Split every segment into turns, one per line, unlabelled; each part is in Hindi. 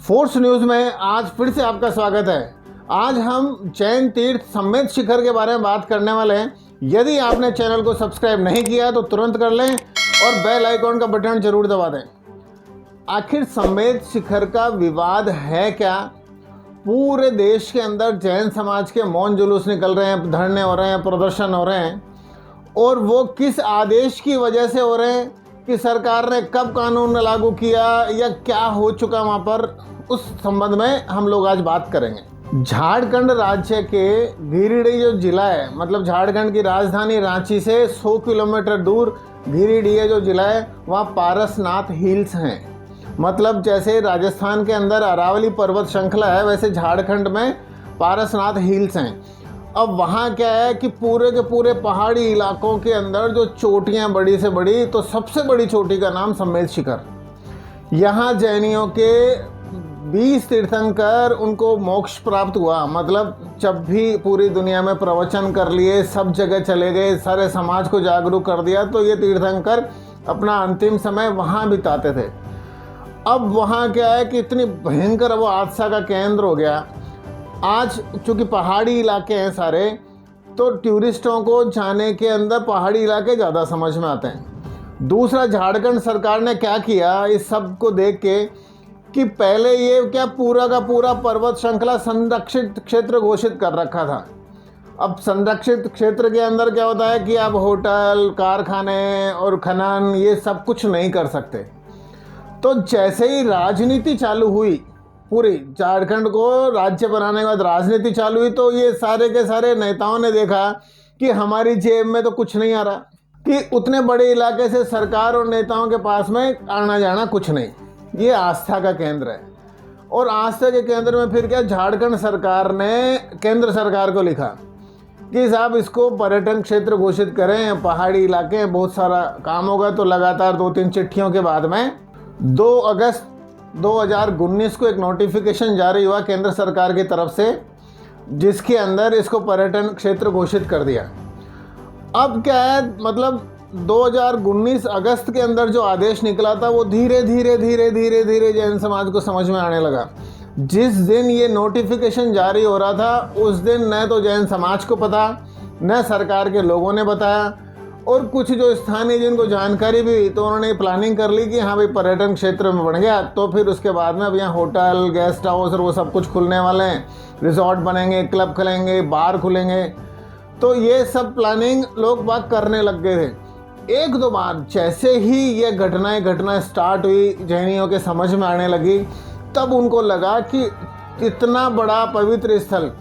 फोर्स न्यूज़ में आज फिर से आपका स्वागत है। आज हम जैन तीर्थ समेत शिखर के बारे में बात करने वाले हैं। यदि आपने चैनल को सब्सक्राइब नहीं किया तो तुरंत कर लें और बेल आइकॉन का बटन जरूर दबा दें। आखिर समेत शिखर का विवाद है क्या? पूरे देश के अंदर जैन समाज के मौन जुलूस निकल रहे हैं, धरने हो रहे हैं, प्रदर्शन हो रहे हैं, और वो किस आदेश की वजह से हो रहे हैं कि सरकार ने कब कानून लागू किया या क्या हो चुका वहाँ पर, उस संबंध में हम लोग आज बात करेंगे। झारखंड राज्य के गिरिडीह जो जिला है, मतलब झारखंड की राजधानी रांची से 100 किलोमीटर दूर गिरिडीह जो जिला है, वहाँ पारसनाथ हिल्स हैं। मतलब जैसे राजस्थान के अंदर अरावली पर्वत श्रृंखला है, वैसे झारखंड में पारसनाथ हिल्स हैं। अब वहाँ क्या है कि पूरे के पूरे पहाड़ी इलाकों के अंदर जो चोटियाँ बड़ी से बड़ी, तो सबसे बड़ी चोटी का नाम समेत शिखर। यहाँ जैनियों के 20 तीर्थंकर उनको मोक्ष प्राप्त हुआ। मतलब जब भी पूरी दुनिया में प्रवचन कर लिए, सब जगह चले गए, सारे समाज को जागरूक कर दिया, तो ये तीर्थंकर अपना अंतिम समय वहाँ बिताते थे। अब वहाँ क्या है कि इतनी भयंकर वो हादसा का केंद्र हो गया। आज चूँकि पहाड़ी इलाके हैं सारे, तो टूरिस्टों को जाने के अंदर पहाड़ी इलाके ज़्यादा समझ में आते हैं। दूसरा, झारखंड सरकार ने क्या किया इस सब को देख के कि पहले ये क्या पूरा का पूरा पर्वत श्रृंखला संरक्षित क्षेत्र घोषित कर रखा था। अब संरक्षित क्षेत्र के अंदर क्या होता है कि आप होटल, कारखाने और खनन ये सब कुछ नहीं कर सकते। तो जैसे ही राजनीति चालू हुई, पूरी झारखंड को राज्य बनाने के बाद राजनीति चालू हुई, तो ये सारे के सारे नेताओं ने देखा कि हमारी जेब में तो कुछ नहीं आ रहा, कि उतने बड़े इलाके से सरकार और नेताओं के पास में आना जाना कुछ नहीं। ये आस्था का केंद्र है। और आस्था के केंद्र में फिर क्या, झारखंड सरकार ने केंद्र सरकार को लिखा कि साहब इसको पर्यटन क्षेत्र घोषित करें, पहाड़ी इलाके हैं, बहुत सारा काम होगा। तो लगातार 2-3 चिट्ठियों के बाद में 2 अगस्त 2019 को एक नोटिफिकेशन जारी हुआ केंद्र सरकार की तरफ से, जिसके अंदर इसको पर्यटन क्षेत्र घोषित कर दिया। अब क्या है, मतलब 2019 अगस्त के अंदर जो आदेश निकला था, वो धीरे धीरे जैन समाज को समझ में आने लगा। जिस दिन ये नोटिफिकेशन जारी हो रहा था, उस दिन न तो जैन समाज को पता, न सरकार के लोगों ने बताया, और कुछ जो स्थानीय जिनको जानकारी भी हुई, तो उन्होंने प्लानिंग कर ली कि हाँ भाई पर्यटन क्षेत्र में बन गया, तो फिर उसके बाद में अब यहाँ होटल, गेस्ट हाउस और वो सब कुछ खुलने वाले हैं, रिजॉर्ट बनेंगे, क्लब खुलेंगे, बार खुलेंगे। तो ये सब प्लानिंग लोग बाग करने लग गए थे। 1-2 बार जैसे ही ये घटनाएं स्टार्ट हुई, जैनियों के समझ में आने लगी, तब उनको लगा कि इतना बड़ा पवित्र स्थल,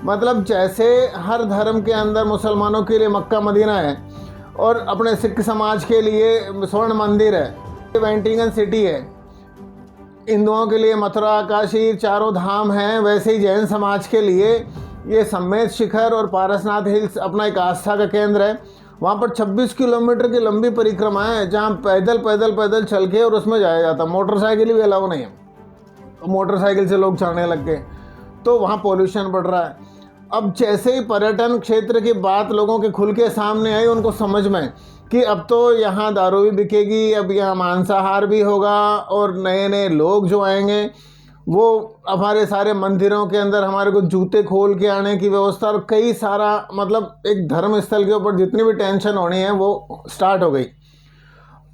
मतलब जैसे हर धर्म के अंदर मुसलमानों के लिए मक्का मदीना है और अपने सिख समाज के लिए स्वर्ण मंदिर है, वेटिकन सिटी है, हिंदुओं के लिए मथुरा, काशी, चारों धाम हैं, वैसे ही जैन समाज के लिए ये समेत शिखर और पारसनाथ हिल्स अपना एक आस्था का केंद्र है। वहाँ पर 26 किलोमीटर की लंबी परिक्रमा है, जहाँ पैदल चल के और उसमें जाया जाता। मोटरसाइकिल भी अलाउ नहीं है, तो मोटरसाइकिल से लोग चढ़ने लग गए, तो वहाँ पोल्यूशन बढ़ रहा है। अब जैसे ही पर्यटन क्षेत्र की बात लोगों के खुल के सामने आई, उनको समझ में कि अब तो यहाँ दारू भी बिकेगी, अब यहाँ मांसाहार भी होगा, और नए नए लोग जो आएंगे वो हमारे सारे मंदिरों के अंदर हमारे को जूते खोल के आने की व्यवस्था, और कई सारा, मतलब एक धर्म स्थल के ऊपर जितनी भी टेंशन होनी है वो स्टार्ट हो गई।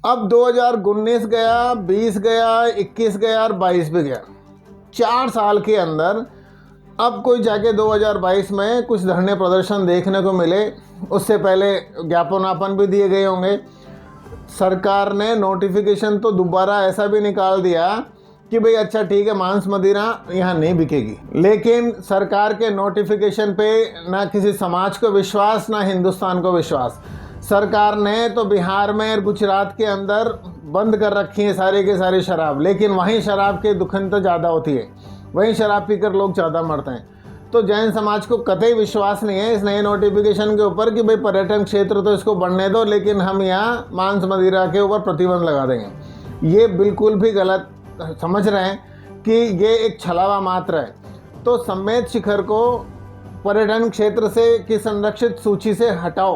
अब 2019 गया, 20 गया, 21 गया और 22 भी गया। 4 साल के अंदर अब कोई जाके 2022 में कुछ धरने प्रदर्शन देखने को मिले। उससे पहले ज्ञापनापन भी दिए गए होंगे। सरकार ने नोटिफिकेशन तो दोबारा ऐसा भी निकाल दिया कि भाई अच्छा ठीक है, मांस मदिरा यहाँ नहीं बिकेगी। लेकिन सरकार के नोटिफिकेशन पे ना किसी समाज को विश्वास, ना हिंदुस्तान को विश्वास। सरकार ने तो बिहार में और गुजरात के अंदर बंद कर रखी है सारी के सारी शराब, लेकिन वहीं शराब के दुखन तो ज़्यादा होती है, वहीं शराब पीकर लोग ज़्यादा मरते हैं। तो जैन समाज को कतई विश्वास नहीं है इस नए नोटिफिकेशन के ऊपर कि भाई पर्यटन क्षेत्र तो इसको बढ़ने दो, लेकिन हम यहाँ मांस मदिरा के ऊपर प्रतिबंध लगा देंगे। ये बिल्कुल भी गलत समझ रहे हैं कि ये एक छलावा मात्र है। तो समेत शिखर को पर्यटन क्षेत्र से की संरक्षित सूची से हटाओ,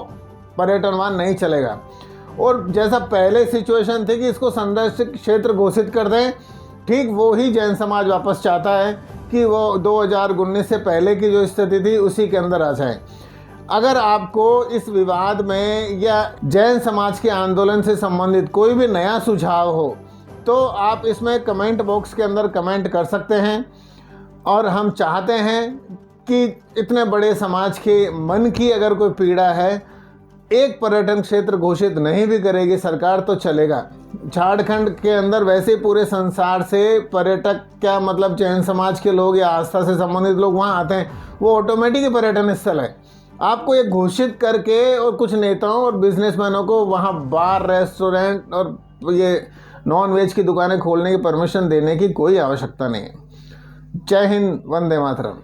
पर्यटन वहाँ नहीं चलेगा। और जैसा पहले सिचुएशन थी कि इसको संरक्षित क्षेत्र घोषित कर दें, ठीक वो ही जैन समाज वापस चाहता है कि वो 2019 से पहले की जो स्थिति थी उसी के अंदर आ जाए। अगर आपको इस विवाद में या जैन समाज के आंदोलन से संबंधित कोई भी नया सुझाव हो तो आप इसमें कमेंट बॉक्स के अंदर कमेंट कर सकते हैं। और हम चाहते हैं कि इतने बड़े समाज के मन की अगर कोई पीड़ा है, एक पर्यटन क्षेत्र घोषित नहीं भी करेगी सरकार तो चलेगा। झारखंड के अंदर वैसे पूरे संसार से पर्यटक, क्या मतलब जैन समाज के लोग या आस्था से संबंधित लोग वहाँ आते हैं, वो ऑटोमेटिक पर्यटन स्थल है। आपको ये घोषित करके और कुछ नेताओं और बिजनेसमैनों को वहाँ बार, रेस्टोरेंट और ये नॉन वेज की दुकानें खोलने की परमिशन देने की कोई आवश्यकता नहीं है। जय हिंद, वंदे मातरम।